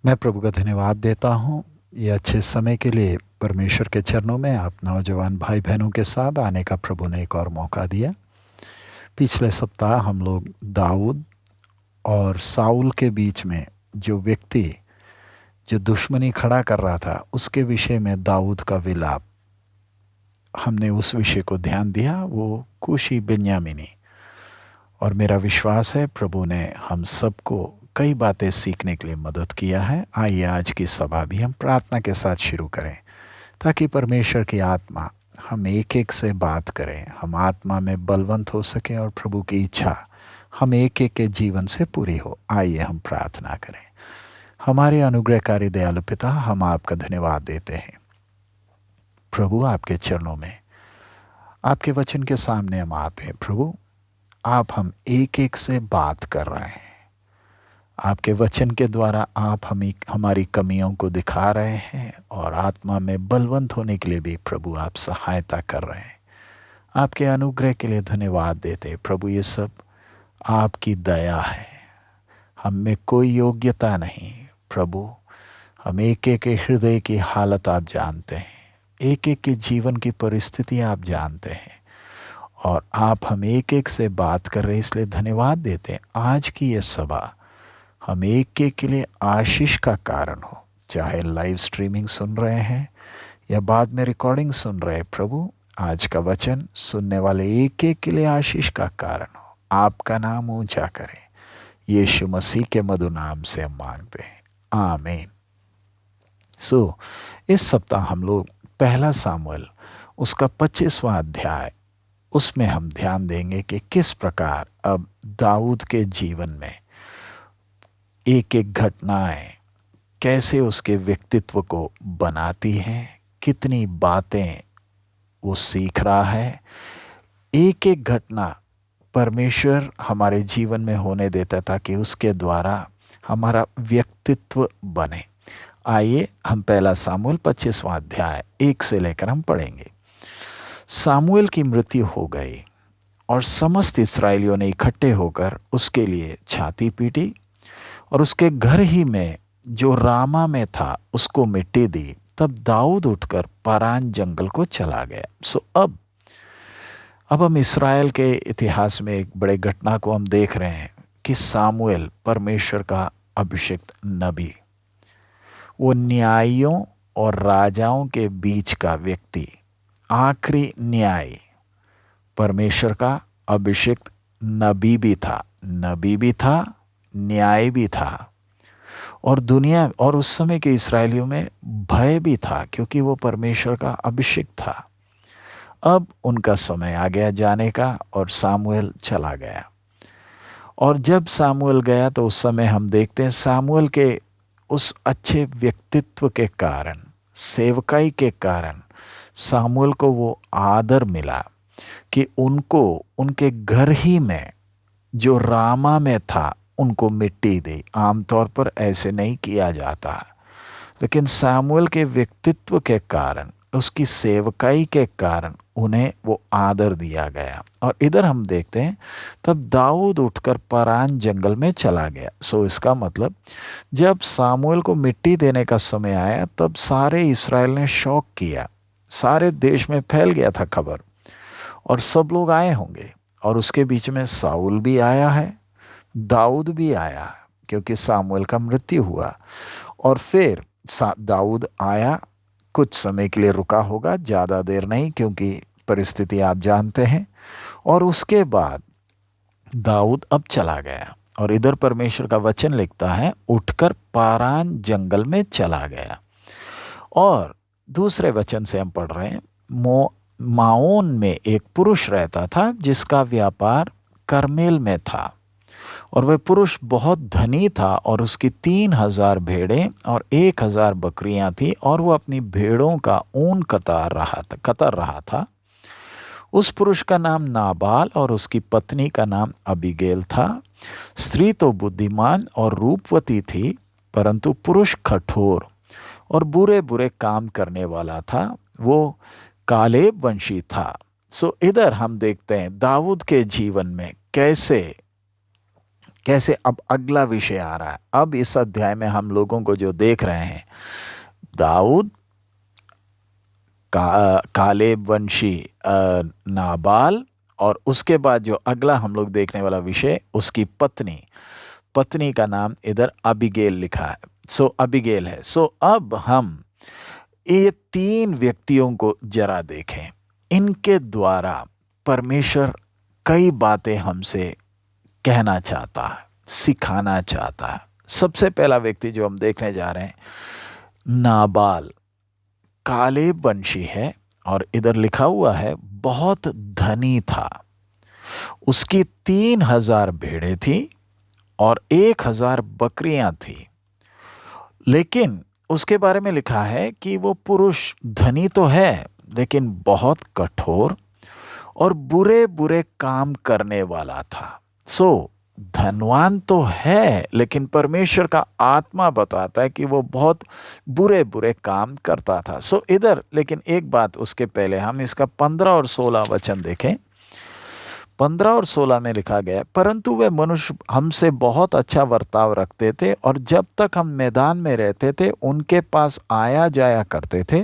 मैं प्रभु का धन्यवाद देता हूँ ये अच्छे समय के लिए। परमेश्वर के चरणों में आप नौजवान भाई बहनों के साथ आने का प्रभु ने एक और मौका दिया। पिछले सप्ताह हम लोग दाऊद और साउल के बीच में जो व्यक्ति जो दुश्मनी खड़ा कर रहा था उसके विषय में दाऊद का विलाप, हमने उस विषय को ध्यान दिया, वो कूशी बिन्यामीनी। और मेरा विश्वास है प्रभु ने हम सबको कई बातें सीखने के लिए मदद किया है। आइए आज की सभा भी हम प्रार्थना के साथ शुरू करें ताकि परमेश्वर की आत्मा हम एक एक से बात करें, हम आत्मा में बलवंत हो सकें और प्रभु की इच्छा हम एक एक के जीवन से पूरी हो। आइए हम प्रार्थना करें। हमारे अनुग्रहकारी दयालु पिता, हम आपका धन्यवाद देते हैं प्रभु। आपके चरणों में आपके वचन के सामने हम आते हैं प्रभु। आप हम एक एक से बात कर रहे हैं। आपके वचन के द्वारा आप हमारी कमियों को दिखा रहे हैं और आत्मा में बलवंत होने के लिए भी प्रभु आप सहायता कर रहे हैं। आपके अनुग्रह के लिए धन्यवाद देते हैं प्रभु। ये सब आपकी दया है, हम में कोई योग्यता नहीं प्रभु। हम एक एक के हृदय की हालत आप जानते हैं, एक एक के जीवन की परिस्थिति आप जानते हैं और आप हम एक एक से बात कर रहे हैं, इसलिए धन्यवाद देते हैं। आज की ये सभा हम एक एक के लिए आशीष का कारण हो, चाहे लाइव स्ट्रीमिंग सुन रहे हैं या बाद में रिकॉर्डिंग सुन रहे हैं प्रभु। आज का वचन सुनने वाले एक एक के लिए आशीष का कारण हो, आपका नाम ऊंचा करें। यीशु मसीह के मधुर नाम से हम मांगते हैं, आमीन। इस सप्ताह हम लोग पहला सामुएल उसका 25वां अध्याय, उसमें हम ध्यान देंगे कि किस प्रकार अब दाऊद के जीवन में एक एक घटनाएं कैसे उसके व्यक्तित्व को बनाती हैं, कितनी बातें वो सीख रहा है। एक एक घटना परमेश्वर हमारे जीवन में होने देता ताकि उसके द्वारा हमारा व्यक्तित्व बने। आइए हम पहला सामुएल 25वां अध्याय 1 से लेकर हम पढ़ेंगे। सामुएल की मृत्यु हो गई और समस्त इस्राएलियों ने इकट्ठे होकर उसके लिए छाती पीटी और उसके घर ही में जो रामा में था उसको मिट्टी दी। तब दाऊद उठकर पारान जंगल को चला गया। अब हम इस्राएल के इतिहास में एक बड़े घटना को हम देख रहे हैं कि सामुएल परमेश्वर का अभिषिक्त नबी, वो न्यायियों और राजाओं के बीच का व्यक्ति, आखिरी न्याय, परमेश्वर का अभिषिक्त नबी भी था, न्याय भी था। और दुनिया और उस समय के इस्राएलियों में भय भी था क्योंकि वो परमेश्वर का अभिषिक्त था। अब उनका समय आ गया जाने का और सामुएल चला गया। और जब सामुएल गया तो उस समय हम देखते हैं सामुएल के उस अच्छे व्यक्तित्व के कारण, सेवकाई के कारण सामुएल को वो आदर मिला कि उनको उनके घर ही में जो रामा में था उनको मिट्टी दी। आमतौर पर ऐसे नहीं किया जाता, लेकिन सामुएल के व्यक्तित्व के कारण, उसकी सेवकाई के कारण उन्हें वो आदर दिया गया। और इधर हम देखते हैं तब दाऊद उठकर पारान जंगल में चला गया। इसका मतलब जब सामुएल को मिट्टी देने का समय आया तब सारे इस्राएल ने शौक किया, सारे देश में फैल गया था खबर और सब लोग आए होंगे। और उसके बीच में साउल भी आया है, दाऊद भी आया क्योंकि सामुएल का मृत्यु हुआ। और फिर दाऊद आया, कुछ समय के लिए रुका होगा, ज़्यादा देर नहीं क्योंकि परिस्थिति आप जानते हैं। और उसके बाद दाऊद अब चला गया और इधर परमेश्वर का वचन लिखता है उठकर पारान जंगल में चला गया। और दूसरे वचन से हम पढ़ रहे हैं माओन में एक पुरुष रहता था जिसका व्यापार करमेल में था और वह पुरुष बहुत धनी था और उसकी 3000 भेड़ें और 1000 बकरियां थी और वो अपनी भेड़ों का ऊन कतर रहा था। उस पुरुष का नाम नाबाल और उसकी पत्नी का नाम अबीगेल था। स्त्री तो बुद्धिमान और रूपवती थी, परंतु पुरुष कठोर और बुरे बुरे काम करने वाला था। वो कालेब वंशी था। इधर हम देखते हैं दाऊद के जीवन में कैसे कैसे अब अगला विषय आ रहा है। अब इस अध्याय में हम लोगों को जो देख रहे हैं, दाऊद, कालेब वंशी नाबाल, और उसके बाद जो अगला हम लोग देखने वाला विषय, उसकी पत्नी। पत्नी का नाम इधर अबीगेल लिखा है, सो अबीगेल है। सो अब हम ये तीन व्यक्तियों को जरा देखें। इनके द्वारा परमेश्वर कई बातें हमसे कहना चाहता है, सिखाना चाहता है। सबसे पहला व्यक्ति जो हम देखने जा रहे हैं, नाबाल, कालेब वंशी है, और इधर लिखा हुआ है बहुत धनी था। उसकी 3,000 भेड़ें थी और 1,000 बकरियां थी। लेकिन उसके बारे में लिखा है कि वो पुरुष धनी तो है, लेकिन बहुत कठोर और बुरे बुरे काम करने वाला था। सो धनवान तो है, लेकिन परमेश्वर का आत्मा बताता है कि वो बहुत बुरे बुरे काम करता था। सो इधर लेकिन एक बात, उसके पहले हम इसका 15 और 16 वचन देखें। 15 और 16 में लिखा गया, परंतु वे मनुष्य हमसे बहुत अच्छा बर्ताव रखते थे, और जब तक हम मैदान में रहते थे उनके पास आया जाया करते थे,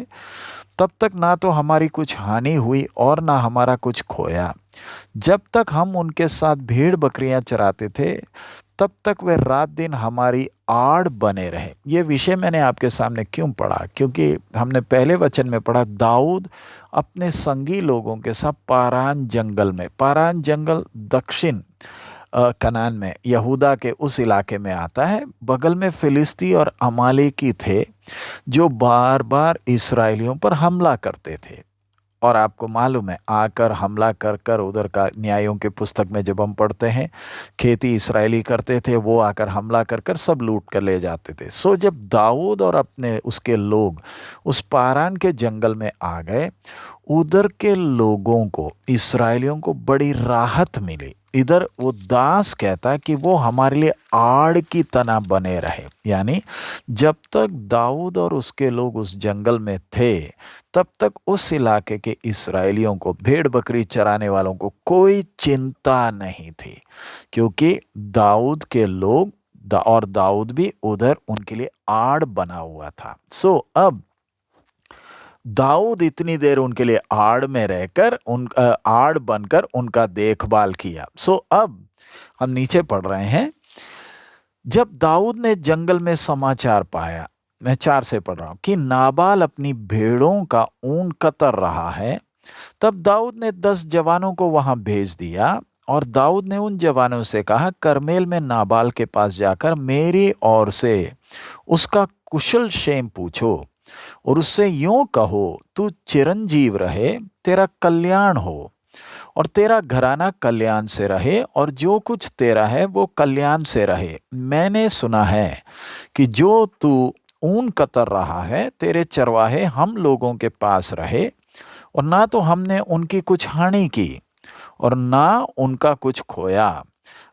तब तक ना तो हमारी कुछ हानि हुई और ना हमारा कुछ खोया। जब तक हम उनके साथ भेड़ बकरियां चराते थे, तब तक वे रात दिन हमारी आड़ बने रहे। ये विषय मैंने आपके सामने क्यों पढ़ा, क्योंकि हमने पहले वचन में पढ़ा, दाऊद अपने संगी लोगों के साथ पारान जंगल में, पारान जंगल दक्षिण कनान में, यहूदा के उस इलाके में आता है। बगल में फिलिस्ती और अमालेकी थे जो बार बार इस्राएलियों पर हमला करते थे। और आपको मालूम है, आकर हमला कर कर उधर का न्यायों के पुस्तक में जब हम पढ़ते हैं, खेती इस्राएली करते थे, वो आकर हमला कर कर सब लूट कर ले जाते थे। सो जब दाऊद और अपने उसके लोग उस पारान के जंगल में आ गए, उधर के लोगों को, इस्राएलियों को बड़ी राहत मिली। इधर वो दास कहता है कि वो हमारे लिए आड़ की तना बने रहे, यानी जब तक दाऊद और उसके लोग उस जंगल में थे, तब तक उस इलाके के इस्राएलियों को, भेड़ बकरी चराने वालों को कोई चिंता नहीं थी, क्योंकि दाऊद के लोग और दाऊद भी उधर उनके लिए आड़ बना हुआ था। सो अब दाऊद इतनी देर उनके लिए आड़ में रहकर, आड़ बनकर उनका देखभाल किया। सो अब हम नीचे पढ़ रहे हैं, जब दाऊद ने जंगल में समाचार पाया, मैं 4 से पढ़ रहा हूं, कि नाबाल अपनी भेड़ों का ऊन कतर रहा है, तब दाऊद ने 10 जवानों को वहां भेज दिया। और दाऊद ने उन जवानों से कहा, करमेल में नाबाल के पास जाकर मेरी ओर से उसका कुशल क्षेम पूछो, और उससे यूं कहो, तू चिरंजीव रहे, तेरा कल्याण हो, और तेरा घराना कल्याण से रहे, और जो कुछ तेरा है वो कल्याण से रहे। मैंने सुना है कि जो तू ऊन कतर रहा है, तेरे चरवाहे हम लोगों के पास रहे, और ना तो हमने उनकी कुछ हानि की और ना उनका कुछ खोया।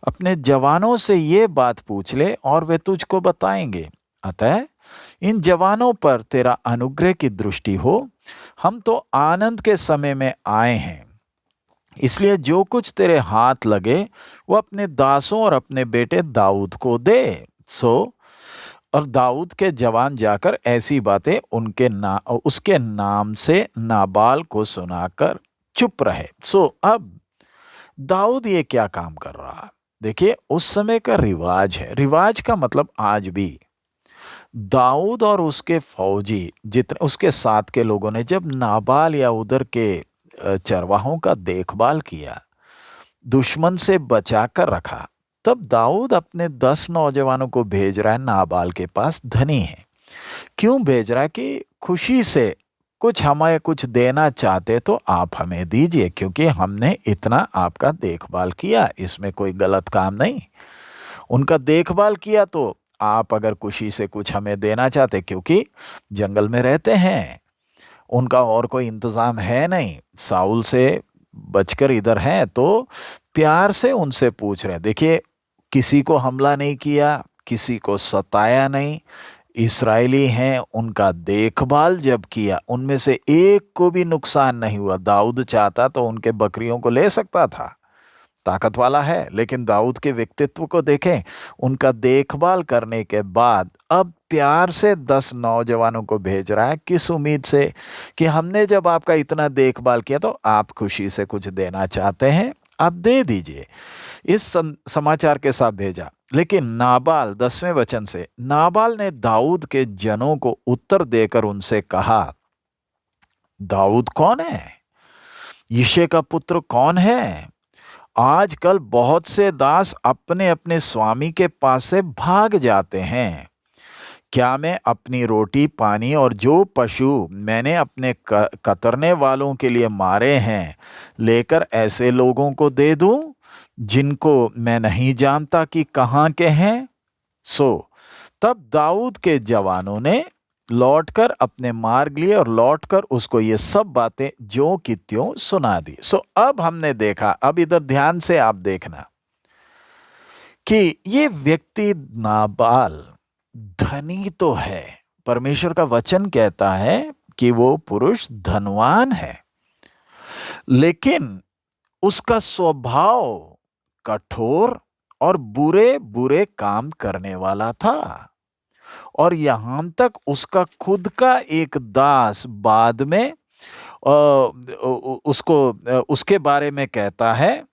अपने जवानों से ये बात पूछ ले और वे तुझको बताएंगे। अतः इन जवानों पर तेरा अनुग्रह की दृष्टि हो। हम तो आनंद के समय में आए हैं, इसलिए जो कुछ तेरे हाथ लगे वो अपने दासों और अपने बेटे दाऊद को दे। सो और दाऊद के जवान जाकर ऐसी बातें उसके नाम से नाबाल को सुनाकर चुप रहे। सो अब दाऊद ये क्या काम कर रहा है? देखिए, उस समय का रिवाज है, रिवाज का मतलब आज भी, दाऊद और उसके फौजी जितने उसके साथ के लोगों ने जब नाबाल या उधर के चरवाहों का देखभाल किया, दुश्मन से बचा कर रखा, तब दाऊद अपने 10 नौजवानों को भेज रहा है नाबाल के पास। धनी है, क्यों भेज रहा है? कि खुशी से कुछ हमें कुछ देना चाहते तो आप हमें दीजिए, क्योंकि हमने इतना आपका देखभाल किया, इसमें कोई गलत काम नहीं। उनका देखभाल किया तो आप अगर खुशी से कुछ हमें देना चाहते, क्योंकि जंगल में रहते हैं, उनका और कोई इंतजाम है नहीं, साउल से बचकर इधर हैं, तो प्यार से उनसे पूछ रहे हैं। देखिए, किसी को हमला नहीं किया, किसी को सताया नहीं, इस्राएली हैं, उनका देखभाल जब किया, उनमें से एक को भी नुकसान नहीं हुआ। दाऊद चाहता तो उनके बकरियों को ले सकता था, ताकत वाला है, लेकिन दाऊद के व्यक्तित्व को देखें। उनका देखभाल करने के बाद अब प्यार से 10 नौजवानों को भेज रहा है। किस उम्मीद से? कि हमने जब आपका इतना देखभाल किया तो आप खुशी से कुछ देना चाहते हैं, आप दे दीजिए। इस समाचार के साथ भेजा। लेकिन नाबाल, 10वें वचन से, नाबाल ने दाऊद के जनों को उत्तर देकर उनसे कहा, दाऊद कौन है? यिशै का पुत्र कौन है? आजकल बहुत से दास अपने अपने स्वामी के पास से भाग जाते हैं। क्या मैं अपनी रोटी पानी और जो पशु मैंने अपने कतरने वालों के लिए मारे हैं लेकर ऐसे लोगों को दे दूं जिनको मैं नहीं जानता कि कहाँ के हैं? तब दाऊद के जवानों ने लौटकर अपने मार्ग लिए और लौटकर उसको ये सब बातें ज्यों की त्यों सुना दी। अब हमने देखा, अब इधर ध्यान से आप देखना कि ये व्यक्ति नाबाल धनी तो है, परमेश्वर का वचन कहता है कि वो पुरुष धनवान है, लेकिन उसका स्वभाव कठोर और बुरे बुरे काम करने वाला था। और यहां तक उसका खुद का एक दास बाद में उसके बारे में कहता है,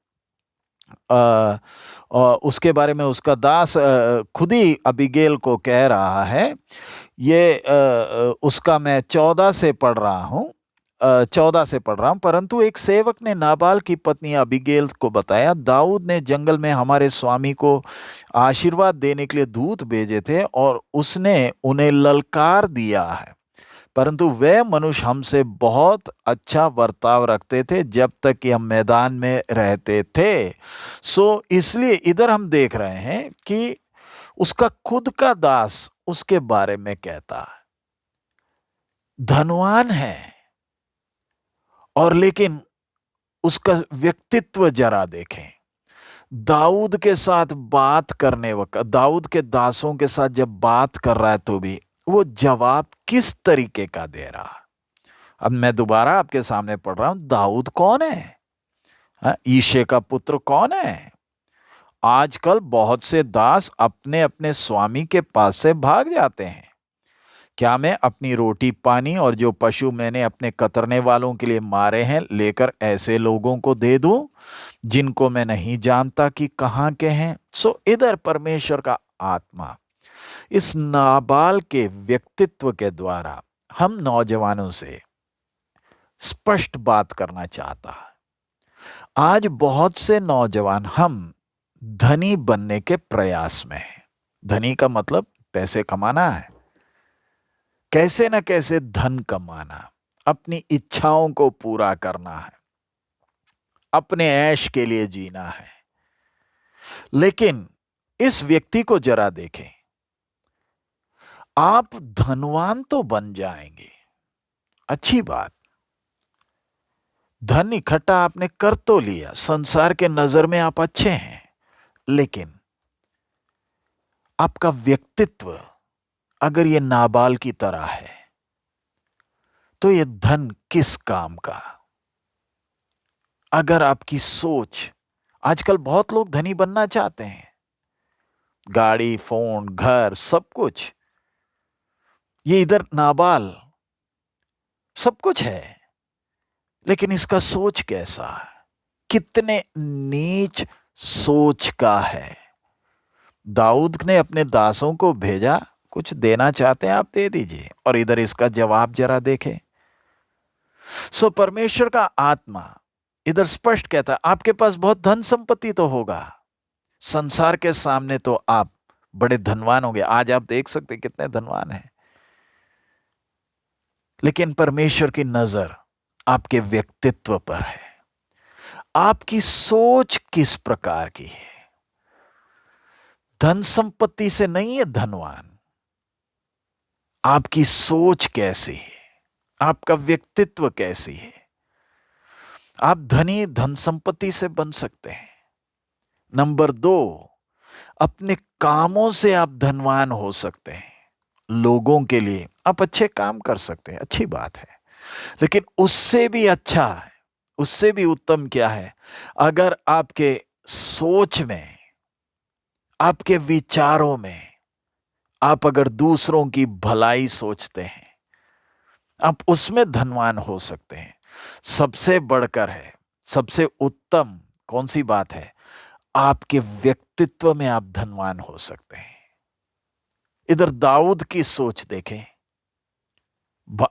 उसके बारे में उसका दास खुद ही अबीगेल को कह रहा है। ये उसका मैं 14 से पढ़ रहा हूँ, 14 से पढ़ रहा हूँ। परंतु एक सेवक ने नाबाल की पत्नी अबीगेल को बताया, दाऊद ने जंगल में हमारे स्वामी को आशीर्वाद देने के लिए दूत भेजे थे और उसने उन्हें ललकार दिया है, परंतु वे मनुष्य हमसे बहुत अच्छा बर्ताव रखते थे जब तक कि हम मैदान में रहते थे। इसलिए इधर हम देख रहे हैं कि उसका खुद का दास उसके बारे में कहता है, धनवान है, और लेकिन उसका व्यक्तित्व जरा देखें। दाऊद के साथ बात करने वक्त, दाऊद के दासों के साथ जब बात कर रहा है तो भी वो जवाब किस तरीके का दे रहा। अब मैं दोबारा आपके सामने पढ़ रहा हूं, दाऊद कौन है? यिशै का पुत्र कौन है? आजकल बहुत से दास अपने अपने स्वामी के पास से भाग जाते हैं। क्या मैं अपनी रोटी पानी और जो पशु मैंने अपने कतरने वालों के लिए मारे हैं लेकर ऐसे लोगों को दे दूं जिनको मैं नहीं जानता कि कहाँ के हैं? इधर परमेश्वर का आत्मा इस नाबाल के व्यक्तित्व के द्वारा हम नौजवानों से स्पष्ट बात करना चाहता है। आज बहुत से नौजवान हम धनी बनने के प्रयास में हैं। धनी का मतलब पैसे कमाना है, कैसे न कैसे धन कमाना, अपनी इच्छाओं को पूरा करना है, अपने ऐश के लिए जीना है। लेकिन इस व्यक्ति को जरा देखें, आप धनवान तो बन जाएंगे, अच्छी बात, धन इकट्ठा आपने कर तो लिया, संसार के नजर में आप अच्छे हैं, लेकिन आपका व्यक्तित्व अगर ये नाबाल की तरह है तो ये धन किस काम का? अगर आपकी सोच, आजकल बहुत लोग धनी बनना चाहते हैं, गाड़ी, फोन, घर, सब कुछ, ये इधर नाबाल सब कुछ है, लेकिन इसका सोच कैसा है? कितने नीच सोच का है। दाऊद ने अपने दासों को भेजा, कुछ देना चाहते हैं आप दे दीजिए, और इधर इसका जवाब जरा देखें। परमेश्वर का आत्मा इधर स्पष्ट कहता है, आपके पास बहुत धन संपत्ति तो होगा, संसार के सामने तो आप बड़े धनवान होंगे, आज आप देख सकते कितने धनवान हैं, लेकिन परमेश्वर की नजर आपके व्यक्तित्व पर है। आपकी सोच किस प्रकार की है? धन संपत्ति से नहीं है धनवान, आपकी सोच कैसी है, आपका व्यक्तित्व कैसी है। आप धनी धन संपत्ति से बन सकते हैं। नंबर 2, अपने कामों से आप धनवान हो सकते हैं। लोगों के लिए आप अच्छे काम कर सकते हैं, अच्छी बात है, लेकिन उससे भी अच्छा है, उससे भी उत्तम क्या है? अगर आपके सोच में, आपके विचारों में, आप अगर दूसरों की भलाई सोचते हैं, आप उसमें धनवान हो सकते हैं। सबसे बढ़कर है, सबसे उत्तम कौन सी बात है? आपके व्यक्तित्व में आप धनवान हो सकते हैं। इधर दाऊद की सोच देखें,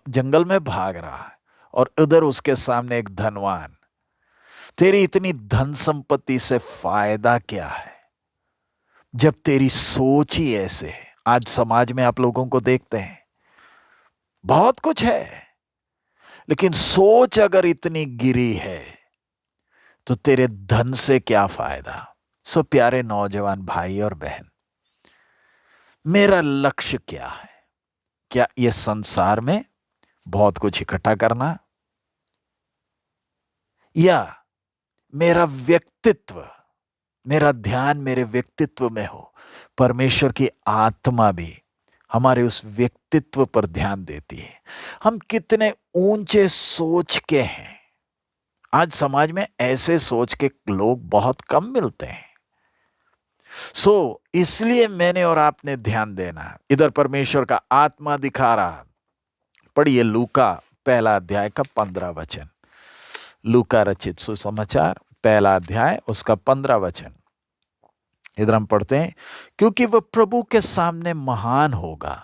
जंगल में भाग रहा है और उधर उसके सामने एक धनवान। तेरी इतनी धन संपत्ति से फायदा क्या है जब तेरी सोच ही ऐसे है। आज समाज में आप लोगों को देखते हैं, बहुत कुछ है, लेकिन सोच अगर इतनी गिरी है तो तेरे धन से क्या फायदा। सो प्यारे नौजवान भाई और बहन, मेरा लक्ष्य क्या है? क्या ये संसार में बहुत कुछ इकट्ठा करना, या मेरा व्यक्तित्व, मेरा ध्यान मेरे व्यक्तित्व में हो? परमेश्वर की आत्मा भी हमारे उस व्यक्तित्व पर ध्यान देती है। हम कितने ऊंचे सोच के हैं। आज समाज में ऐसे सोच के लोग बहुत कम मिलते हैं। इसलिए मैंने और आपने ध्यान देना। इधर परमेश्वर का आत्मा दिखा रहा। पढ़िए लूका पहला अध्याय का 15 वचन। लूका रचित सुसमाचार पहला अध्याय उसका 15 वचन। इधर हम पढ़ते हैं, क्योंकि वह प्रभु के सामने महान होगा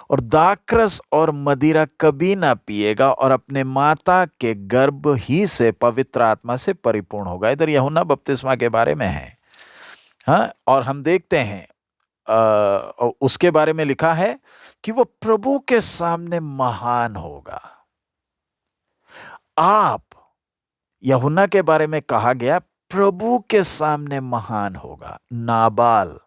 और दाखरस और मदिरा कभी ना पिएगा और अपने माता के गर्भ ही से पवित्र आत्मा से परिपूर्ण होगा। इधर यूहन्ना बपतिस्मा के बारे में है। हाँ, और हम देखते हैं उसके बारे में लिखा है कि वो प्रभु के सामने महान होगा। आप, यूहन्ना के बारे में कहा गया प्रभु के सामने महान होगा। नाबाल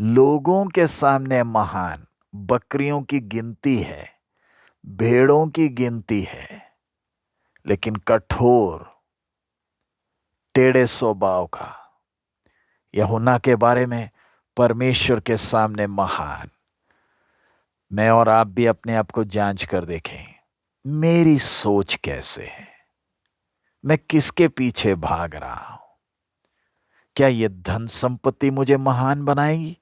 लोगों के सामने महान, बकरियों की गिनती है, भेड़ों की गिनती है, लेकिन कठोर टेढ़े स्वभाव का। यूहन्ना के बारे में परमेश्वर के सामने महान। मैं और आप भी अपने आप को जांच कर देखें, मेरी सोच कैसे है? मैं किसके पीछे भाग रहा हूं? क्या ये धन संपत्ति मुझे महान बनाएगी?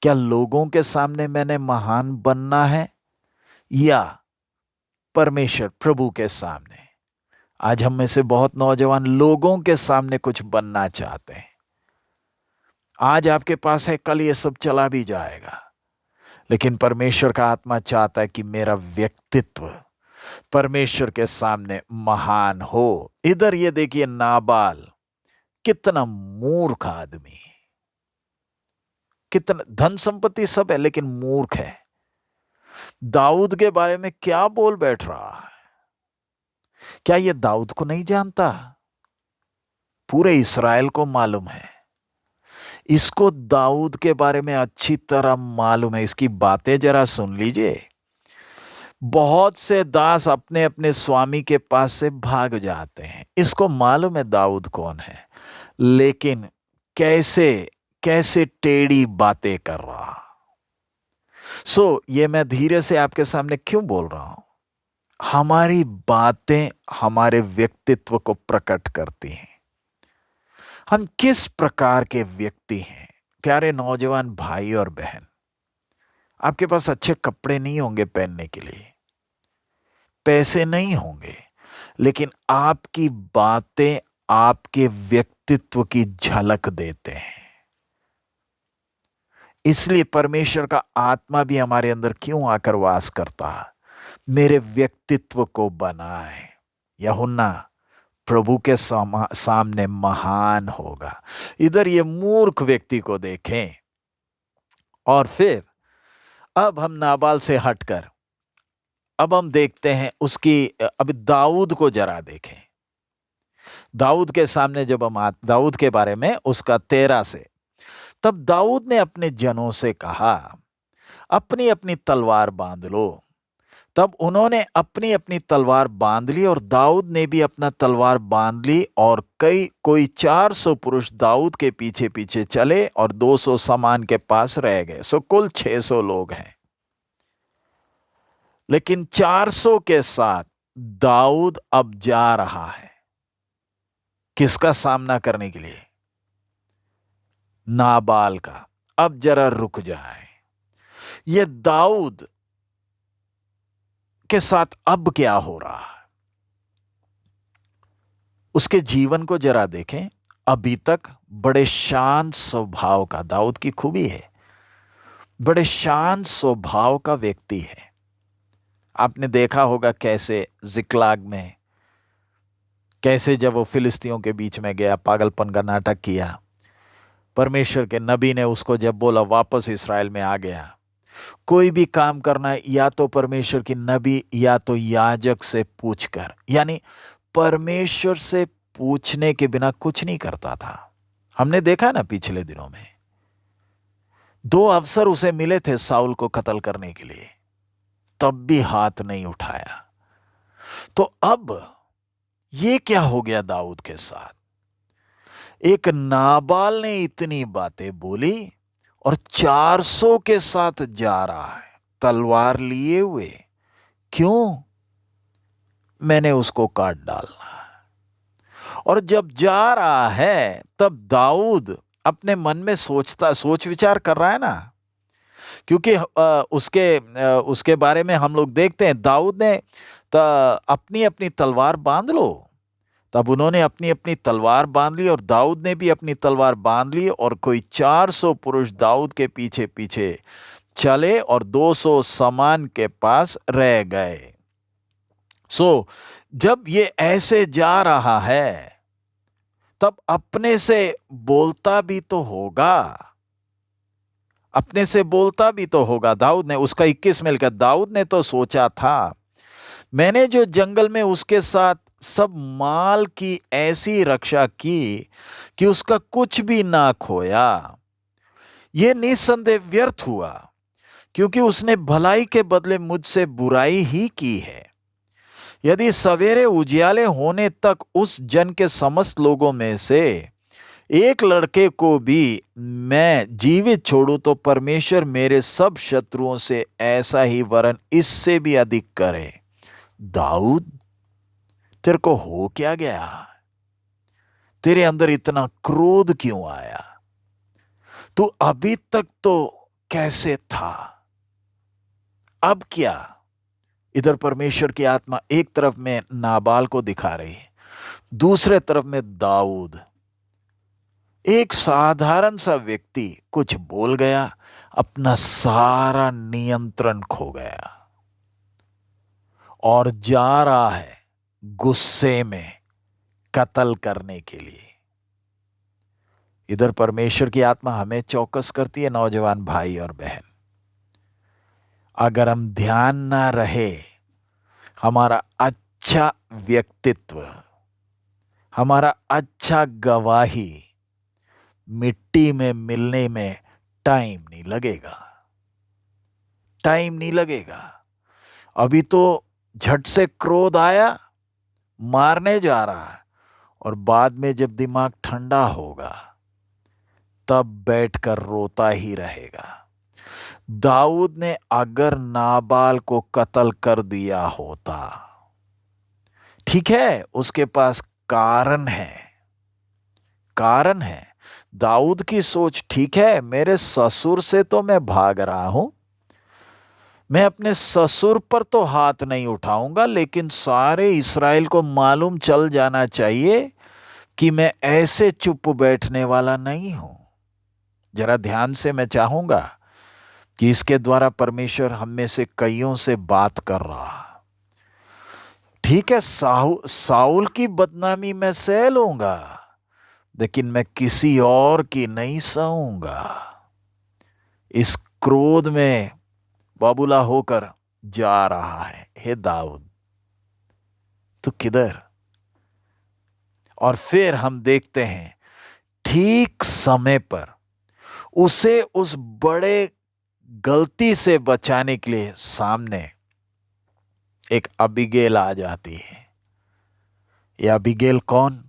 क्या लोगों के सामने मैंने महान बनना है, या परमेश्वर प्रभु के सामने? आज हम में से बहुत नौजवान लोगों के सामने कुछ बनना चाहते हैं। आज आपके पास है, कल ये सब चला भी जाएगा, लेकिन परमेश्वर का आत्मा चाहता है कि मेरा व्यक्तित्व परमेश्वर के सामने महान हो। इधर ये देखिए नाबाल, कितना मूर्ख आदमी, कितना धन संपत्ति सब है लेकिन मूर्ख है। दाऊद के बारे में क्या बोल बैठ रहा है? क्या ये दाऊद को नहीं जानता? पूरे इस्राएल को मालूम है। इसको दाऊद के बारे में अच्छी तरह मालूम है। इसकी बातें जरा सुन लीजिए। बहुत से दास अपने अपने स्वामी के पास से भाग जाते हैं। इसको मालूम है दाऊद कौन है, लेकिन कैसे कैसे टेढ़ी बातें कर रहा। ये मैं धीरे से आपके सामने क्यों बोल रहा हूं? हमारी बातें हमारे व्यक्तित्व को प्रकट करती हैं। हम किस प्रकार के व्यक्ति हैं? प्यारे नौजवान भाई और बहन, आपके पास अच्छे कपड़े नहीं होंगे पहनने के लिए, पैसे नहीं होंगे, लेकिन आपकी बातें आपके व्यक्तित्व की झलक देते हैं। इसलिए परमेश्वर का आत्मा भी हमारे अंदर क्यों आकर वास करता? मेरे व्यक्तित्व को बनाए। यूहन्ना प्रभु के सामने महान होगा। इधर ये मूर्ख व्यक्ति को देखें। और फिर अब हम नाबाल से हटकर अब हम देखते हैं उसकी, अब दाऊद को जरा देखें। दाऊद के सामने जब हम दाऊद के बारे में उसका 13 से, तब दाऊद ने अपने जनों से कहा, अपनी अपनी तलवार बांध लो। तब उन्होंने अपनी अपनी तलवार बांध ली और दाऊद ने भी अपना तलवार बांध ली। और कोई 400 पुरुष दाऊद के पीछे पीछे चले और 200 सामान के पास रह गए। कुल 600 लोग हैं, लेकिन 400 के साथ दाऊद अब जा रहा है। किसका सामना करने के लिए? नाबाल का। अब जरा रुक जाए, ये दाऊद के साथ अब क्या हो रहा है? उसके जीवन को जरा देखें। अभी तक बड़े शांत स्वभाव का, दाऊद की खूबी है, बड़े शांत स्वभाव का व्यक्ति है। आपने देखा होगा कैसे जिक्लाग में, कैसे जब वो फिलिस्तियों के बीच में गया, पागलपन का नाटक किया, परमेश्वर के नबी ने उसको जब बोला वापस इस्राएल में आ गया। कोई भी काम करना है या तो परमेश्वर की नबी या तो याजक से पूछकर, यानी परमेश्वर से पूछने के बिना कुछ नहीं करता था। हमने देखा ना पिछले दिनों में 2 अवसर उसे मिले थे साउल को कत्ल करने के लिए, तब भी हाथ नहीं उठाया। तो अब ये क्या हो गया दाऊद के साथ? एक नाबाल ने इतनी बातें बोली और 400 के साथ जा रहा है तलवार लिए हुए। क्यों? मैंने उसको काट डालना है। और जब जा रहा है तब दाऊद अपने मन में सोच विचार कर रहा है ना, क्योंकि उसके बारे में हम लोग देखते हैं, दाऊद ने अपनी अपनी तलवार बांध लो। तब उन्होंने अपनी अपनी तलवार बांध ली और दाऊद ने भी अपनी तलवार बांध ली, और कोई 400 पुरुष दाऊद के पीछे पीछे चले और 200 सामान के पास रह गए। जब ये ऐसे जा रहा है तब अपने से बोलता भी तो होगा, अपने से बोलता भी तो होगा। दाऊद ने, उसका 21 में लिखा, दाऊद ने तो सोचा था, मैंने जो जंगल में उसके साथ सब माल की ऐसी रक्षा की कि उसका कुछ भी ना खोया, यह निस्संदेह व्यर्थ हुआ, क्योंकि उसने भलाई के बदले मुझसे बुराई ही की है। यदि सवेरे उजियाले होने तक उस जन के समस्त लोगों में से एक लड़के को भी मैं जीवित छोड़ूं तो परमेश्वर मेरे सब शत्रुओं से ऐसा ही वरन इससे भी अधिक करे। दाऊद, तेरे को हो क्या गया? तेरे अंदर इतना क्रोध क्यों आया? तू अभी तक तो कैसे था, अब क्या? इधर परमेश्वर की आत्मा एक तरफ में नाबाल को दिखा रही है, दूसरे तरफ में दाऊद, एक साधारण सा व्यक्ति कुछ बोल गया, अपना सारा नियंत्रण खो गया और जा रहा है गुस्से में कत्ल करने के लिए। इधर परमेश्वर की आत्मा हमें चौकस करती है, नौजवान भाई और बहन, अगर हम ध्यान ना रहे, हमारा अच्छा व्यक्तित्व, हमारा अच्छा गवाही मिट्टी में मिलने में टाइम नहीं लगेगा, टाइम नहीं लगेगा। अभी तो झट से क्रोध आया, मारने जा रहा है, और बाद में जब दिमाग ठंडा होगा तब बैठकर रोता ही रहेगा। दाऊद ने अगर नाबाल को कत्ल कर दिया होता, ठीक है, उसके पास कारण है, कारण है। दाऊद की सोच ठीक है, मेरे ससुर से तो मैं भाग रहा हूं, मैं अपने ससुर पर तो हाथ नहीं उठाऊंगा, लेकिन सारे इस्राएल को मालूम चल जाना चाहिए कि मैं ऐसे चुप बैठने वाला नहीं हूं। जरा ध्यान से मैं चाहूंगा कि इसके द्वारा परमेश्वर हम में से कईयों से बात कर रहा। ठीक है, साउल की बदनामी मैं सह लूंगा, लेकिन मैं किसी और की नहीं सहूंगा। इस क्रोध में बाबूला होकर जा रहा है। हे दाऊद, तू किधर? और फिर हम देखते हैं ठीक समय पर उसे उस बड़े गलती से बचाने के लिए सामने एक अबीगेल आ जाती है। यह अबीगेल कौन?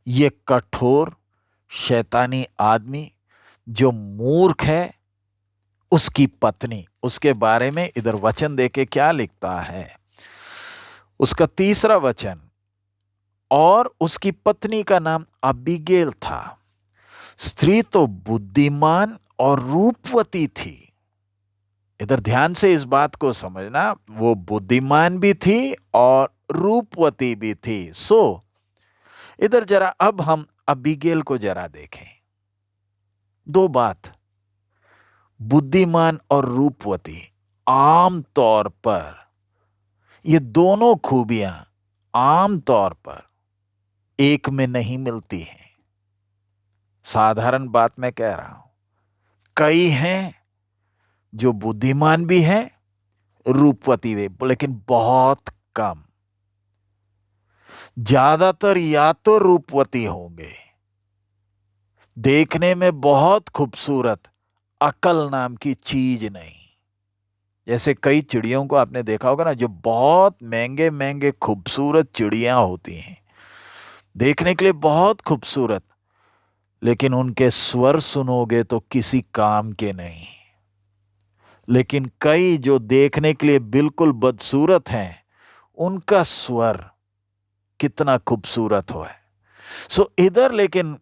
ये कठोर शैतानी आदमी जो मूर्ख है, उसकी पत्नी। उसके बारे में इधर वचन देके क्या लिखता है, उसका 3रा वचन, और उसकी पत्नी का नाम अबीगेल था। स्त्री तो बुद्धिमान और रूपवती थी। इधर ध्यान से इस बात को समझना, वो बुद्धिमान भी थी और रूपवती भी थी। इधर जरा अब हम अबीगेल को जरा देखें। दो बात, बुद्धिमान और रूपवती, आम तौर पर ये दोनों खूबियां आम तौर पर एक में नहीं मिलती हैं। साधारण बात मैं कह रहा हूं, कई हैं जो बुद्धिमान भी हैं, रूपवती भी, लेकिन बहुत कम। ज्यादातर या तो रूपवती होंगे, देखने में बहुत खूबसूरत, अकल नाम की चीज नहीं। जैसे कई चिड़ियों को आपने देखा होगा ना, जो बहुत महंगे महंगे खूबसूरत चिड़ियां होती हैं, देखने के लिए बहुत खूबसूरत, लेकिन उनके स्वर सुनोगे तो किसी काम के नहीं। लेकिन कई जो देखने के लिए बिल्कुल बदसूरत हैं, उनका स्वर कितना खूबसूरत हो है। इधर लेकिन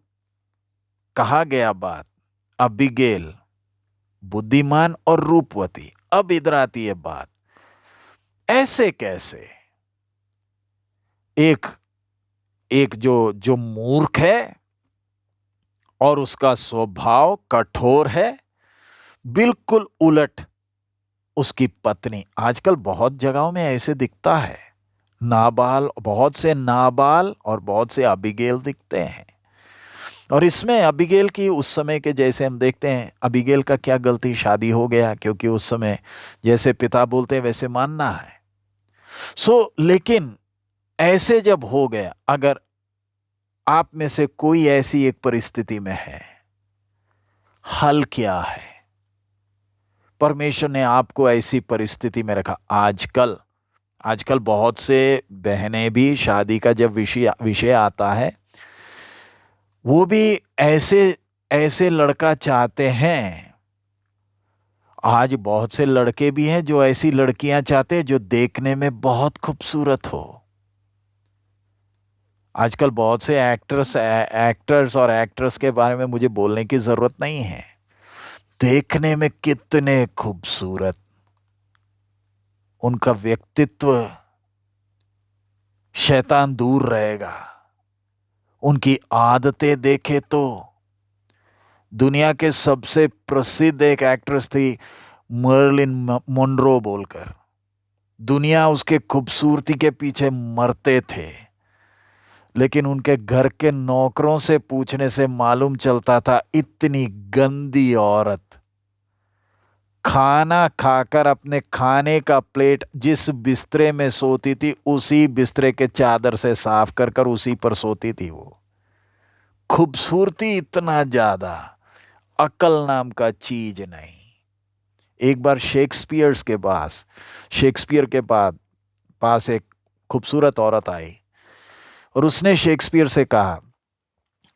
कहा गया बात, अबीगेल बुद्धिमान और रूपवती। अब इधर आती है बात, ऐसे कैसे एक एक जो जो मूर्ख है और उसका स्वभाव कठोर है, बिल्कुल उलट उसकी पत्नी। आजकल बहुत जगहों में ऐसे दिखता है, नाबाल, बहुत से नाबाल और बहुत से अबीगेल दिखते हैं। और इसमें अबीगेल की उस समय के जैसे हम देखते हैं, अबीगेल का क्या गलती, शादी हो गया, क्योंकि उस समय जैसे पिता बोलते हैं वैसे मानना है। लेकिन ऐसे जब हो गया, अगर आप में से कोई ऐसी एक परिस्थिति में है, हल क्या है? परमेश्वर ने आपको ऐसी परिस्थिति में रखा। आजकल बहुत से बहनें भी शादी का जब विषय आता है, वो भी ऐसे लड़का चाहते हैं। आज बहुत से लड़के भी हैं जो ऐसी लड़कियां चाहते हैं जो देखने में बहुत खूबसूरत हो। आजकल बहुत से एक्टर्स और एक्ट्रेस के बारे में मुझे बोलने की जरूरत नहीं है, देखने में कितने खूबसूरत, उनका व्यक्तित्व शैतान दूर रहेगा। उनकी आदतें देखे तो दुनिया के सबसे प्रसिद्ध एक एक्ट्रेस थी मर्लिन मोनरो बोलकर, दुनिया उसके खूबसूरती के पीछे मरते थे, लेकिन उनके घर के नौकरों से पूछने से मालूम चलता था इतनी गंदी औरत खाना खाकर अपने खाने का प्लेट जिस बिस्तरे में सोती थी, उसी बिस्तरे के चादर से साफ कर कर उसी पर सोती थी। वो खूबसूरती इतना ज्यादा, अकल नाम का चीज नहीं। एक बार शेक्सपियर के पास एक खूबसूरत औरत आई और उसने शेक्सपियर से कहा,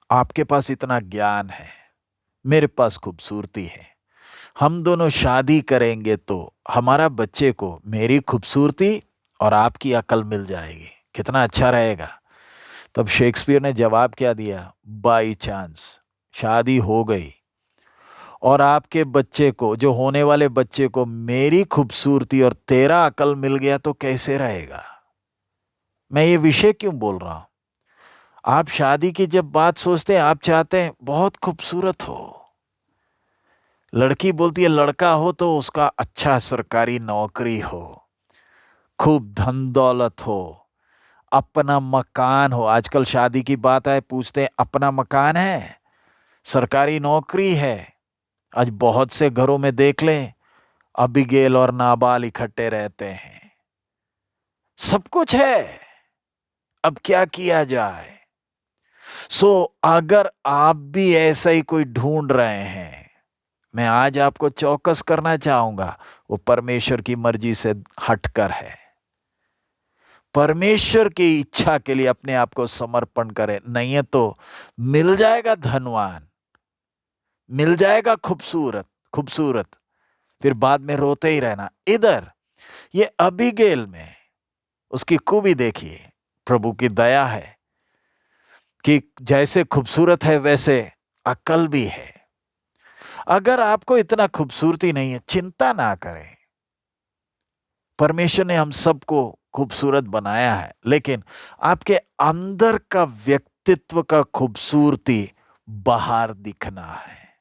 आपके पास इतना ज्ञान है, मेरे पास खूबसूरती है, हम दोनों शादी करेंगे तो हमारा बच्चे को मेरी खूबसूरती और आपकी अकल मिल जाएगी, कितना अच्छा रहेगा। तब शेक्सपियर ने जवाब क्या दिया, बाई चांस शादी हो गई और आपके बच्चे को, जो होने वाले बच्चे को, मेरी खूबसूरती और तेरा अकल मिल गया तो कैसे रहेगा? मैं ये विषय क्यों बोल रहा हूं? आप शादी की जब बात सोचते हैं, आप चाहते हैं बहुत खूबसूरत हो। लड़की बोलती है लड़का हो तो उसका अच्छा सरकारी नौकरी हो, खूब धन दौलत हो, अपना मकान हो। आजकल शादी की बात है, पूछते हैं अपना मकान है, सरकारी नौकरी है। आज बहुत से घरों में देख लें, अबीगेल और नाबाल इकट्ठे रहते हैं, सब कुछ है, अब क्या किया जाए? अगर आप भी ऐसा ही कोई ढूंढ रहे हैं, मैं आज आपको चौकस करना चाहूंगा, वो परमेश्वर की मर्जी से हटकर है। परमेश्वर की इच्छा के लिए अपने आप को समर्पण करें, नहीं है तो मिल जाएगा धनवान, मिल जाएगा खूबसूरत, फिर बाद में रोते ही रहना। इधर ये अबीगेल में उसकी खूबी देखिए, प्रभु की दया है, कि जैसे खूबसूरत है वैसे अक्ल भी है। अगर आपको इतना खूबसूरती नहीं है, चिंता ना करें। परमेश्वर ने हम सबको खूबसूरत बनाया है, लेकिन आपके अंदर का व्यक्तित्व का खूबसूरती बाहर दिखना है।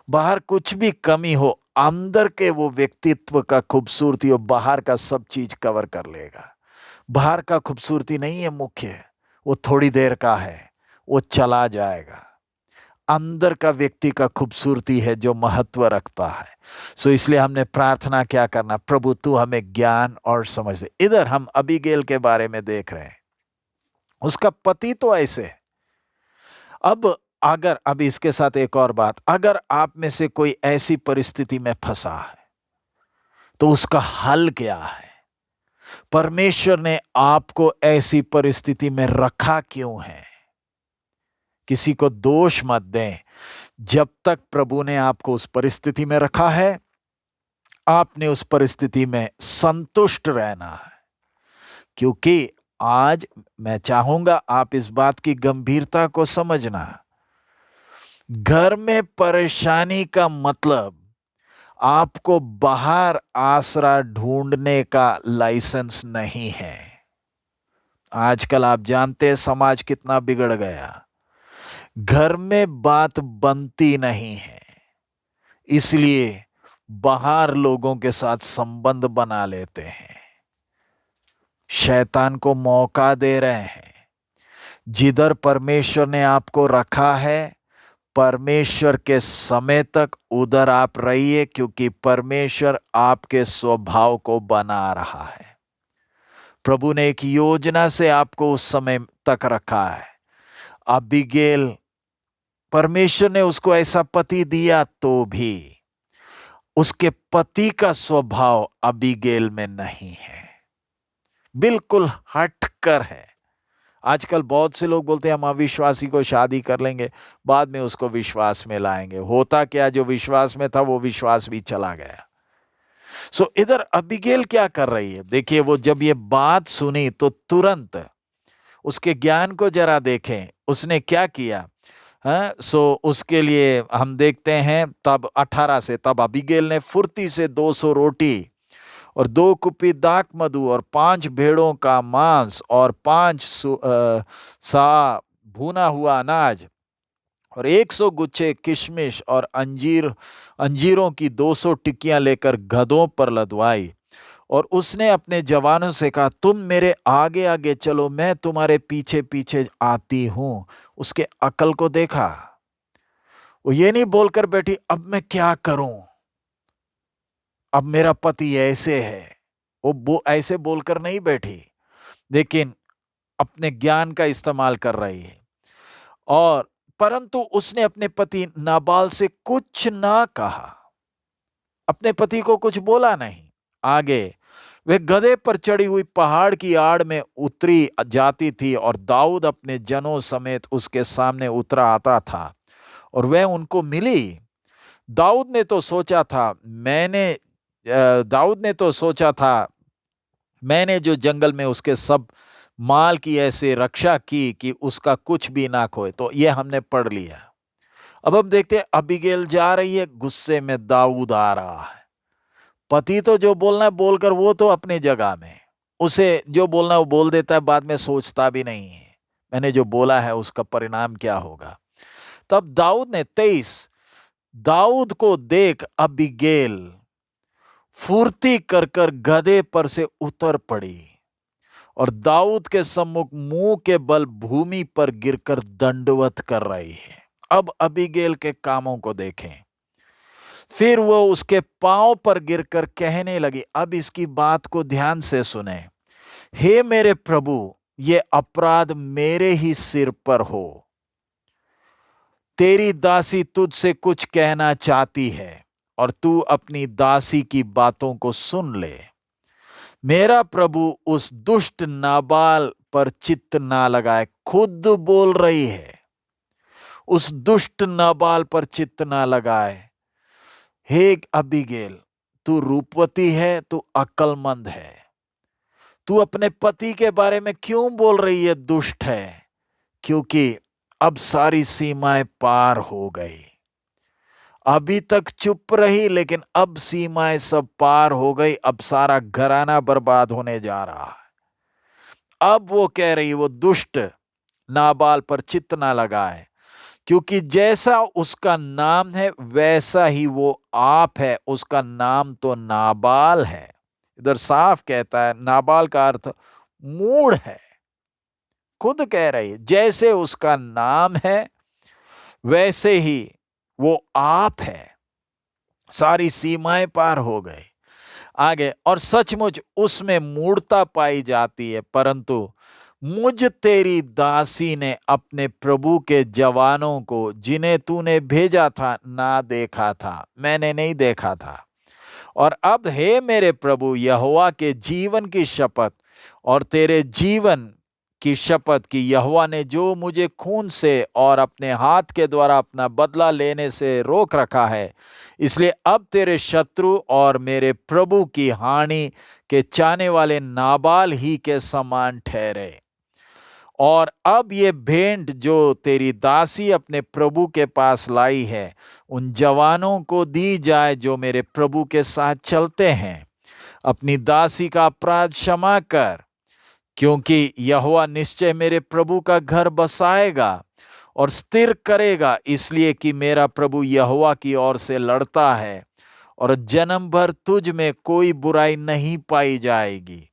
बाहर कुछ भी कमी हो, अंदर के वो व्यक्तित्व का खूबसूरती और बाहर का सब चीज कवर कर लेगा। बाहर का खूबसूरती नहीं है मुख्य, वो थोड़ी देर का है, वो चला जाएगा। अंदर का व्यक्ति का खूबसूरती है जो महत्व रखता है। सो इसलिए हमने प्रार्थना क्या करना, प्रभु तू हमें ज्ञान और समझ दे। इधर हम अबीगेल के बारे में देख रहे हैं, उसका पति तो ऐसे है। अब इसके साथ एक और बात, अगर आप में से कोई ऐसी परिस्थिति में फंसा है तो उसका हल क्या है? परमेश्वर ने आपको ऐसी परिस्थिति में रखा क्यों है? किसी को दोष मत दें। जब तक प्रभु ने आपको उस परिस्थिति में रखा है, आपने उस परिस्थिति में संतुष्ट रहना है। क्योंकि आज मैं चाहूंगा आप इस बात की गंभीरता को समझना। घर में परेशानी का मतलब आपको बाहर आसरा ढूंढने का लाइसेंस नहीं है। आजकल आप जानते हैं समाज कितना बिगड़ गया। घर में बात बनती नहीं है, इसलिए बाहर लोगों के साथ संबंध बना लेते हैं, शैतान को मौका दे रहे हैं। जिधर परमेश्वर ने आपको रखा है, परमेश्वर के समय तक उधर आप रहिए, क्योंकि परमेश्वर आपके स्वभाव को बना रहा है। प्रभु ने एक योजना से आपको उस समय तक रखा है। अबीगेल, परमेश्वर ने उसको ऐसा पति दिया तो भी उसके पति का स्वभाव अबीगेल में नहीं है, बिल्कुल हटकर है। आजकल बहुत से लोग बोलते हैं हम अविश्वासी को शादी कर लेंगे, बाद में उसको विश्वास में लाएंगे। होता क्या, जो विश्वास में था वो विश्वास भी चला गया। सो इधर अबीगेल क्या कर रही है, देखिए वो जब ये बात सुनी तो तुरंत उसके ज्ञान को जरा देखें, उसने क्या किया। हाँ, सो उसके लिए हम देखते हैं तब 18 से, तब अबीगेल ने फुर्ती से 200 रोटी और 2 कुप्पी दाख मधु और 5 भेड़ों का मांस और 5 सा भुना हुआ अनाज और 100 गुच्छे किशमिश और अंजीरों की 200 टिक्कियां लेकर गधों पर लदवाई। और उसने अपने जवानों से कहा, तुम मेरे आगे आगे चलो, मैं तुम्हारे पीछे पीछे आती हूं। उसके अकल को देखा, वो ये नहीं बोलकर बैठी अब मैं क्या करूं, अब मेरा पति ऐसे है। वो ऐसे बोलकर नहीं बैठी, लेकिन अपने ज्ञान का इस्तेमाल कर रही है। और परंतु उसने अपने पति नाबाल से कुछ ना कहा, अपने पति को कुछ बोला नहीं। आगे वे गधे पर चढ़ी हुई पहाड़ की आड़ में उतरी जाती थी और दाऊद अपने जनों समेत उसके सामने उतरा आता था और वह उनको मिली। दाऊद ने तो सोचा था मैंने जो जंगल में उसके सब माल की ऐसे रक्षा की कि उसका कुछ भी ना खोए। तो ये हमने पढ़ लिया। अब हम देखते हैं अबीगेल जा रही है, गुस्से में दाऊद आ रहा है। पति तो जो बोलना है बोलकर वो तो अपनी जगह में, उसे जो बोलना है वो बोल देता है, बाद में सोचता भी नहीं है मैंने जो बोला है उसका परिणाम क्या होगा। तब दाऊद ने 23, दाऊद को देख अबीगेल फुर्ती कर कर गधे पर से उतर पड़ी और दाऊद के सम्मुख मुंह के बल भूमि पर गिरकर दंडवत कर रही है। अब अबीगेल के कामों को देखें। फिर वो उसके पांव पर गिरकर कहने लगी, अब इसकी बात को ध्यान से सुने, हे मेरे प्रभु, ये अपराध मेरे ही सिर पर हो। तेरी दासी तुझसे कुछ कहना चाहती है और तू अपनी दासी की बातों को सुन ले। मेरा प्रभु उस दुष्ट नाबाल पर चित्त ना लगाए। खुद बोल रही है, उस दुष्ट नाबाल पर चित्त ना लगाए। हे अबीगेल, तू रूपवती है, तू अक्लमंद है, तू अपने पति के बारे में क्यों बोल रही है दुष्ट है? क्योंकि अब सारी सीमाएं पार हो गई। अभी तक चुप रही, लेकिन अब सीमाएं सब पार हो गई। अब सारा घराना बर्बाद होने जा रहा है। अब वो कह रही, वो दुष्ट नाबाल पर चित्त ना लगाए, क्योंकि जैसा उसका नाम है वैसा ही वो आप है। उसका नाम तो नाबाल है। इधर साफ कहता है, नाबाल का अर्थ मूढ़ है। खुद कह रही है, जैसे उसका नाम है वैसे ही वो आप है। सारी सीमाएं पार हो गई। आगे, और सचमुच उसमें मूढ़ता पाई जाती है, परंतु मुझ तेरी दासी ने अपने प्रभु के जवानों को, जिन्हें तूने भेजा था, ना देखा था। मैंने नहीं देखा था। और अब हे मेरे प्रभु यहोवा के जीवन की शपथ और तेरे जीवन की शपथ की यहोवा ने जो मुझे खून से और अपने हाथ के द्वारा अपना बदला लेने से रोक रखा है, इसलिए अब तेरे शत्रु और मेरे प्रभु की हानि के चाहने वाले नाबाल ही के समान ठहरे। और अब ये भेंट जो तेरी दासी अपने प्रभु के पास लाई है, उन जवानों को दी जाए जो मेरे प्रभु के साथ चलते हैं। अपनी दासी का अपराध क्षमा कर, क्योंकि यहोवा निश्चय मेरे प्रभु का घर बसाएगा और स्थिर करेगा, इसलिए कि मेरा प्रभु यहोवा की ओर से लड़ता है और जन्म भर तुझ में कोई बुराई नहीं पाई जाएगी।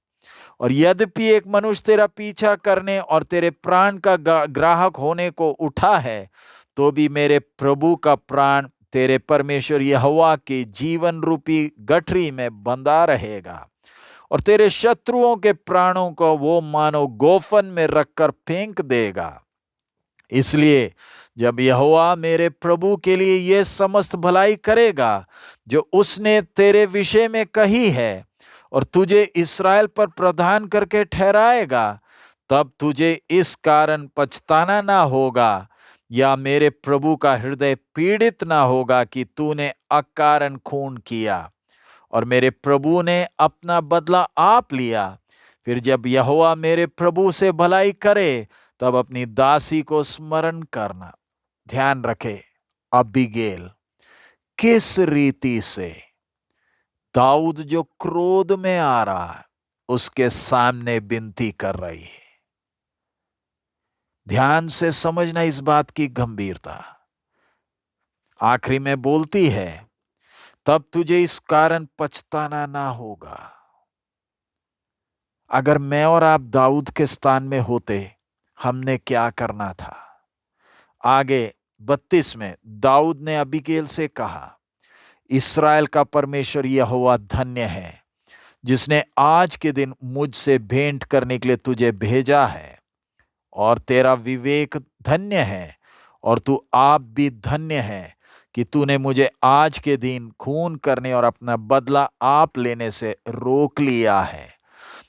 और यद्यपि एक मनुष्य तेरा पीछा करने और तेरे प्राण का ग्राहक होने को उठा है, तो भी मेरे प्रभु का प्राण तेरे परमेश्वर यहोवा की जीवन रूपी गठरी में बंधा रहेगा। और तेरे शत्रुओं के प्राणों को वो मानो गोफन में रखकर फेंक देगा। इसलिए जब यहोवा मेरे प्रभु के लिए ये समस्त भलाई करेगा जो उसने तेरे विषय में कही है, और तुझे इस्राएल पर प्रधान करके ठहराएगा, तब तुझे इस कारण पछताना ना होगा, या मेरे प्रभु का हृदय पीड़ित ना होगा कि तूने अकारण खून किया। और मेरे प्रभु ने अपना बदला आप लिया। फिर जब यहोवा मेरे प्रभु से भलाई करे, तब अपनी दासी को स्मरण करना। ध्यान रखे, अबीगेल किस रीति से दाऊद जो क्रोध में आ रहा है उसके सामने विनती कर रही है। ध्यान से समझना इस बात की गंभीरता। आखिरी में बोलती है, तब तुझे इस कारण पछताना ना होगा। अगर मैं और आप दाऊद के स्थान में होते, हमने क्या करना था? आगे 32 में दाऊद ने अबीगेल से कहा, इस्राएल का परमेश्वर यहोवा धन्य है, जिसने आज के दिन मुझसे भेंट करने के लिए तुझे भेजा है। और तेरा विवेक धन्य है, और तू आप भी धन्य है कि तूने मुझे आज के दिन खून करने और अपना बदला आप लेने से रोक लिया है।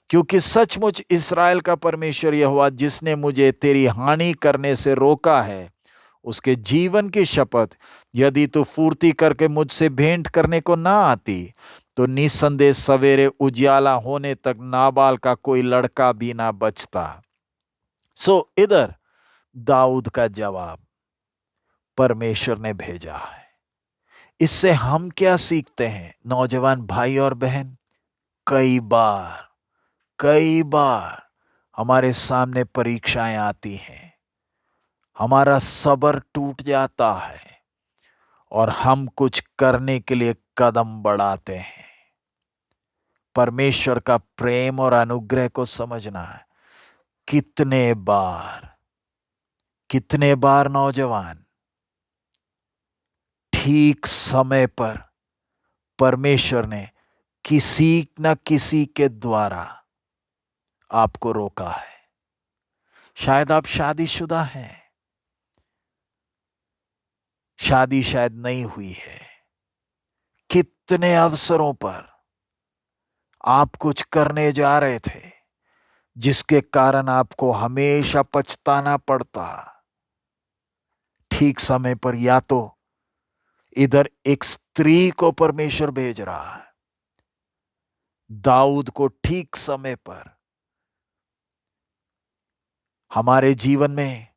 क्योंकि सचमुच इस्राएल का परमेश्वर यहोवा, जिसने मुझे तेरी हानि करने से रोका है, उसके जीवन की शपथ, यदि तू फुर्ती करके मुझसे भेंट करने को ना आती, तो निसंदेह सवेरे उजियाला होने तक नाबाल का कोई लड़का भी ना बचता। सो इधर दाऊद का जवाब परमेश्वर ने भेजा है। इससे हम क्या सीखते हैं नौजवान भाई और बहन? कई बार हमारे सामने परीक्षाएं आती हैं, हमारा सब्र टूट जाता है और हम कुछ करने के लिए कदम बढ़ाते हैं। परमेश्वर का प्रेम और अनुग्रह को समझना है। कितने बार नौजवान ठीक समय पर परमेश्वर ने किसी न किसी के द्वारा आपको रोका है। शायद आप शादीशुदा हैं, शादी शायद नहीं हुई है। कितने अवसरों पर आप कुछ करने जा रहे थे जिसके कारण आपको हमेशा पछताना पड़ता। ठीक समय पर या तो इधर एक स्त्री को परमेश्वर भेज रहा है, दाऊद को ठीक समय पर हमारे जीवन में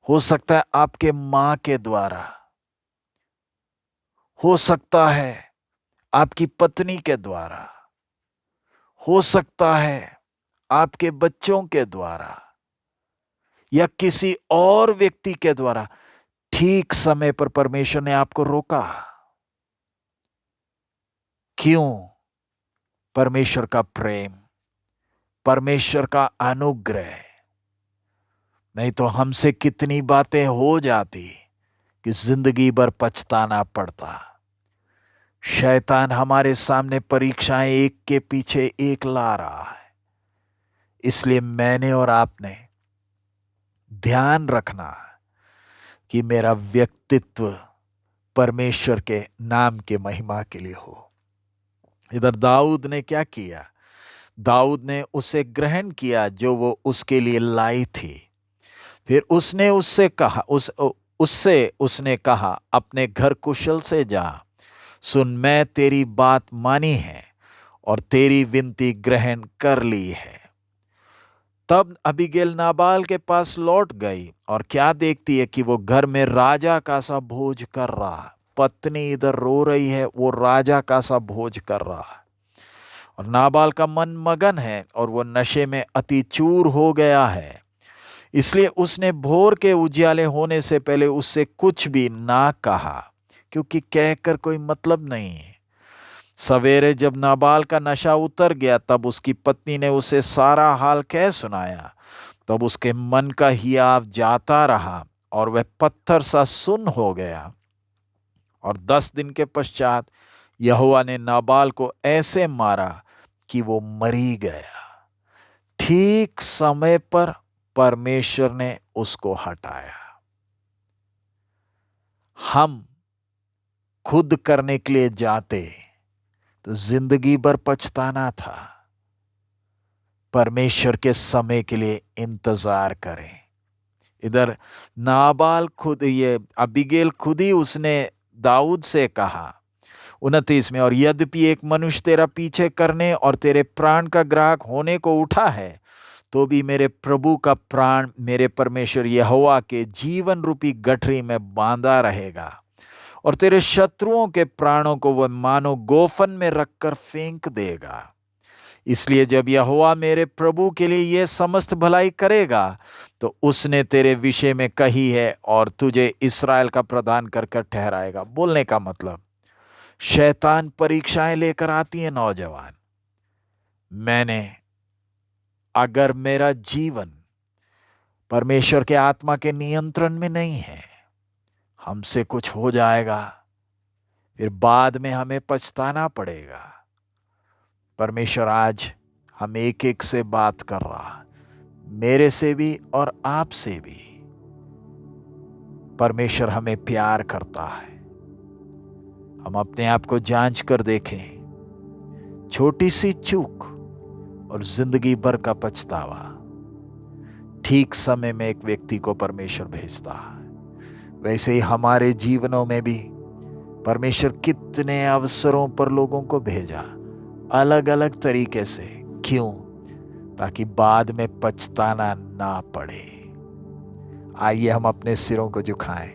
हो सकता है आपके मां के द्वारा, हो सकता है आपकी पत्नी के द्वारा, हो सकता है आपके बच्चों के द्वारा या किसी और व्यक्ति के द्वारा। ठीक समय पर परमेश्वर ने आपको रोका। क्यों? परमेश्वर का प्रेम, परमेश्वर का अनुग्रह। नहीं तो हमसे कितनी बातें हो जाती कि जिंदगी भर पछताना पड़ता। शैतान हमारे सामने परीक्षाएं एक के पीछे एक ला रहा है। इसलिए मैंने और आपने ध्यान रखना कि मेरा व्यक्तित्व परमेश्वर के नाम के महिमा के लिए हो। इधर दाऊद ने क्या किया? दाऊद ने उसे ग्रहण किया जो वो उसके लिए लाई थी। फिर उसने उससे कहा, उससे उसने कहा, अपने घर कुशल से जा। सुन, मैं तेरी बात मानी है और तेरी विनती ग्रहण कर ली है। तब अबीगैल नाबाल के पास लौट गई और क्या देखती है कि वो घर में राजा का सा भोज कर रहा। पत्नी इधर रो रही है, वो राजा का सा भोज कर रहा है और नाबाल का मन मगन है और वो नशे में अति चूर हो गया है। इसलिए उसने भोर के उजियाले होने से पहले उससे कुछ भी ना कहा, क्योंकि कहकर कोई मतलब नहीं है। सवेरे जब नाबाल का नशा उतर गया तब उसकी पत्नी ने उसे सारा हाल कह सुनाया। तब उसके मन का हियाव जाता रहा और वह पत्थर सा सुन्न हो गया। और 10 दिन के पश्चात यहोवा ने नाबाल को ऐसे मारा कि वो मरी गया। ठीक समय पर परमेश्वर ने उसको हटाया। हम खुद करने के लिए जाते तो जिंदगी भर पछताना था। परमेश्वर के समय के लिए इंतजार करें। इधर नाबाल खुद, ये अबीगैल खुद ही उसने दाऊद से कहा 29 में, और यद्यपि एक मनुष्य तेरा पीछे करने और तेरे प्राण का ग्राहक होने को उठा है, तो भी मेरे प्रभु का प्राण मेरे परमेश्वर यहोवा के जीवन रूपी गठरी में बांधा रहेगा और तेरे शत्रुओं के प्राणों को वह मानो गोफन में रखकर फेंक देगा। इसलिए जब यहोवा मेरे प्रभु के लिए यह समस्त भलाई करेगा तो उसने तेरे विषय में कही है और तुझे इस्राएल का प्रधान कर कर ठहराएगा। बोलने का मतलब, शैतान परीक्षाएं लेकर आती है नौजवान। अगर मेरा जीवन परमेश्वर के आत्मा के नियंत्रण में नहीं है, हमसे कुछ हो जाएगा, फिर बाद में हमें पछताना पड़ेगा। परमेश्वर आज हम एक एक से बात कर रहा, मेरे से भी और आप से भी। परमेश्वर हमें प्यार करता है। हम अपने आप को जांच कर देखें। छोटी सी चूक और जिंदगी भर का पछतावा, ठीक समय में एक व्यक्ति को परमेश्वर भेजता है। वैसे ही हमारे जीवनों में भी परमेश्वर कितने अवसरों पर लोगों को भेजा, अलग अलग तरीके से। क्यों? ताकि बाद में पछताना ना पड़े। आइए हम अपने सिरों को झुकाएं,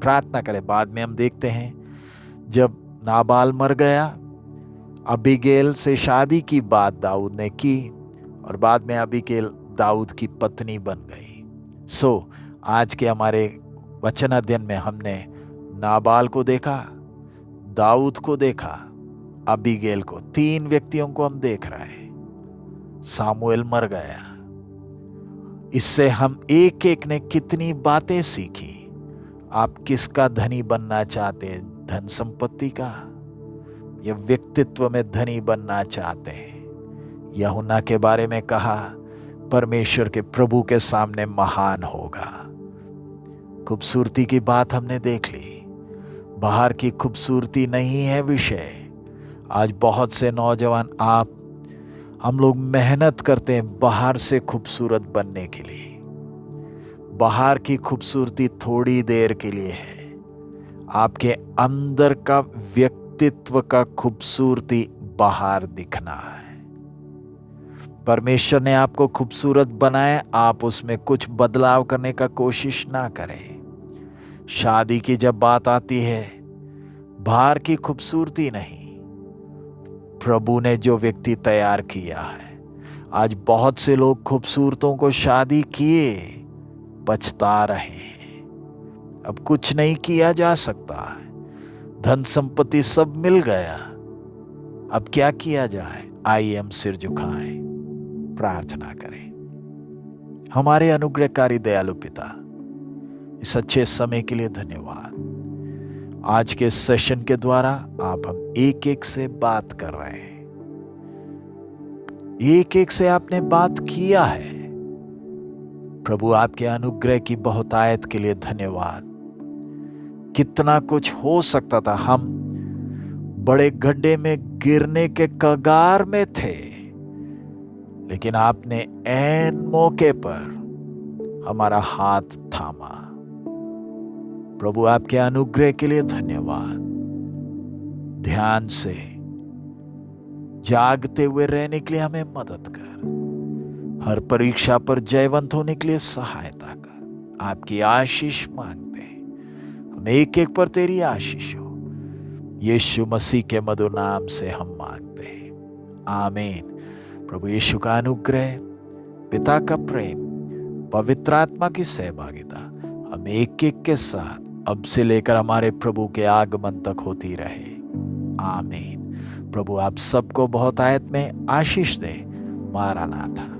प्रार्थना करें। बाद में हम देखते हैं जब नाबाल मर गया, अबीगैल से शादी की बात दाऊद ने की और बाद में अबीगैल दाऊद की पत्नी बन गई। आज के हमारे वचन अध्ययन में हमने नाबाल को देखा, दाऊद को देखा, अबीगैल को। 3 व्यक्तियों को हम देख रहे हैं। सामुएल मर गया। इससे हम एक एक ने कितनी बातें सीखी। आप किसका धनी बनना चाहते हैं? धन संपत्ति का या व्यक्तित्व में धनी बनना चाहते हैं? यूहन्ना के बारे में कहा, परमेश्वर के प्रभु के सामने महान होगा। खूबसूरती की बात हमने देख ली। बाहर की खूबसूरती नहीं है विषय। आज बहुत से नौजवान, हम लोग मेहनत करते हैं बाहर से खूबसूरत बनने के लिए। बाहर की खूबसूरती थोड़ी देर के लिए है। आपके अंदर का व्यक्तित्व का खूबसूरती बाहर दिखना है। परमेश्वर ने आपको खूबसूरत बनाया, आप उसमें कुछ बदलाव करने का कोशिश ना करें। शादी की जब बात आती है, बाहर की खूबसूरती नहीं, प्रभु ने जो व्यक्ति तैयार किया है। आज बहुत से लोग खूबसूरतों को शादी किए पछता रहे हैं। अब कुछ नहीं किया जा सकता है, धन संपत्ति सब मिल गया, अब क्या किया जाए? आइए हम सिर झुकाएं, प्रार्थना करें। हमारे अनुग्रहकारी दयालु पिता, इस अच्छे समय के लिए धन्यवाद। आज के सेशन के द्वारा आप हम एक एक से बात कर रहे हैं, एक एक से आपने बात किया है। प्रभु, आपके अनुग्रह की बहुतायत के लिए धन्यवाद। कितना कुछ हो सकता था, हम बड़े गड्ढे में गिरने के कगार में थे, लेकिन आपने ऐन मौके पर हमारा हाथ थामा। प्रभु, आपके अनुग्रह के लिए धन्यवाद। ध्यान से जागते हुए रहने के लिए हमें मदद कर, हर परीक्षा पर जयवंत होने के लिए सहायता कर। आपकी आशीष मांगते हैं, हम एक एक पर तेरी आशीष हो, यीशु मसीह के मधुर नाम से हम मांगते हैं, आमीन। प्रभु यीशु का अनुग्रह, पिता का प्रेम, पवित्र आत्मा की सहभागिता हम एक एक के साथ अब से लेकर हमारे प्रभु के आगमन तक होती रहे, आमीन। प्रभु आप सबको बहुत आयत में आशीष दे। मारानाथा।